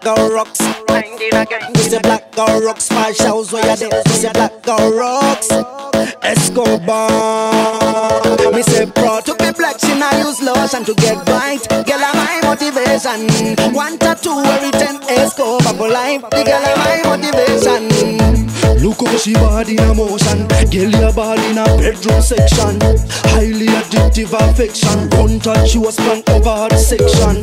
girl rocks. We say black girl rocks. Small shows where you there. We say black girl rocks. Escobar. Me say proud to be black. She not use lotion to get bite. Girl are my motivation. 1 tattoo every 10 Escobar for life. The girl are my motivation. Look how she bad in a motion. Girl, your bad in a bedroom section. Highly addictive affection. One touch, she was sprung over the section.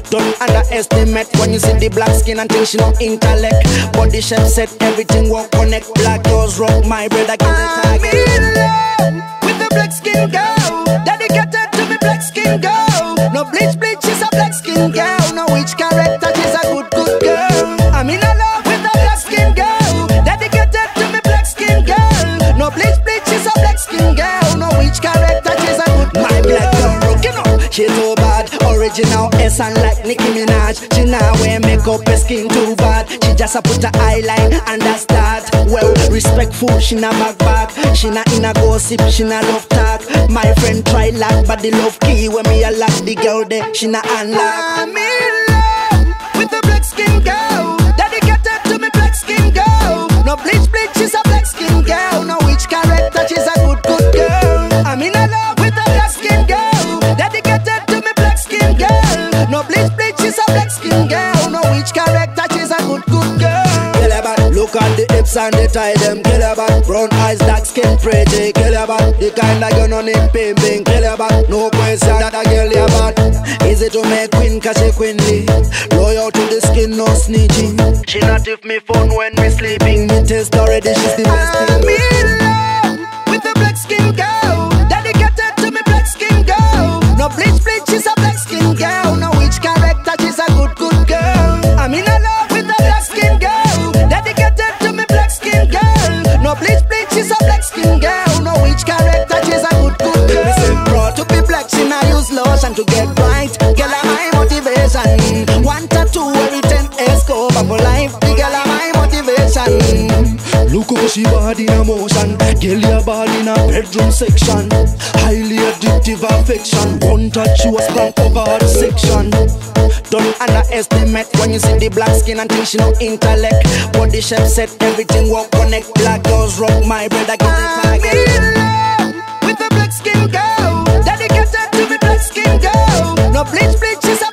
Don't underestimate when you see the black skin and think she no intellect. Body shape set, everything won't connect. Black girls rock, my brother get the target. I'm in love with the black skin girl. Dedicated to me black skin girl. No bleach, she's a black skin girl. No witch character, she's a good girl. I'm in love with the black skin girl. Dedicated to me black skin girl. No bleach, she's a black skin girl. No witch character, she's a good girl. My black girl rockin' up, she so bad. Original S and like Nicki Minaj. She now wear makeup, her skin too bad. She just a put her eyeline and a start. Well, respectful, she na back. She na in a gossip, she na love talk. My friend try lock, but the love key when me a lock the girl there, she na unlock. I'm in love with the black skin girl. Dedicated to me black skin girl. No bleach, she's a black skin girl. No witch character, she's a good girl. I'm in love with the black skin girl. Dedicated to me black skin girl. No bleach, she's a black skin girl. No witch character, she's a good girl. Look at the hips and the tie them. Kill your back, brown eyes, dark skin, pretty. Kill your back, the kind of you no need pimping. Kill your back, no question that a girl your back. Easy to make queen cause she queenly. Loyal to the skin, no snitching. She not if me phone when we sleeping. Me taste already, she's the best thing. I'm in love with the black skin girl. Dedicated to me black skin girl. No bleach, she's a black skin girl. No witch character, she's a good girl. I'm in love with the black skin girl. Dedicated to me black skin girl. No bleach, she's a black skin girl. No witch character, she's a good girl. Me say proud to be black, she not use lotion to get right. Girl are my motivation. 1 tattoo every 10 Escobar for life. The girl are my motivation. Look how she bad in a motion. Girl, your bad in a bedroom section. Highly addictive affection. One touch, she was sprung over the section. Don't underestimate when you see the black skin and think she no intellect. Body shape set, everything won't connect. Black girls rock, my brother get the target. I'm in love with the black skin girl. Dedicated to me black skin girl. No bleach, she's a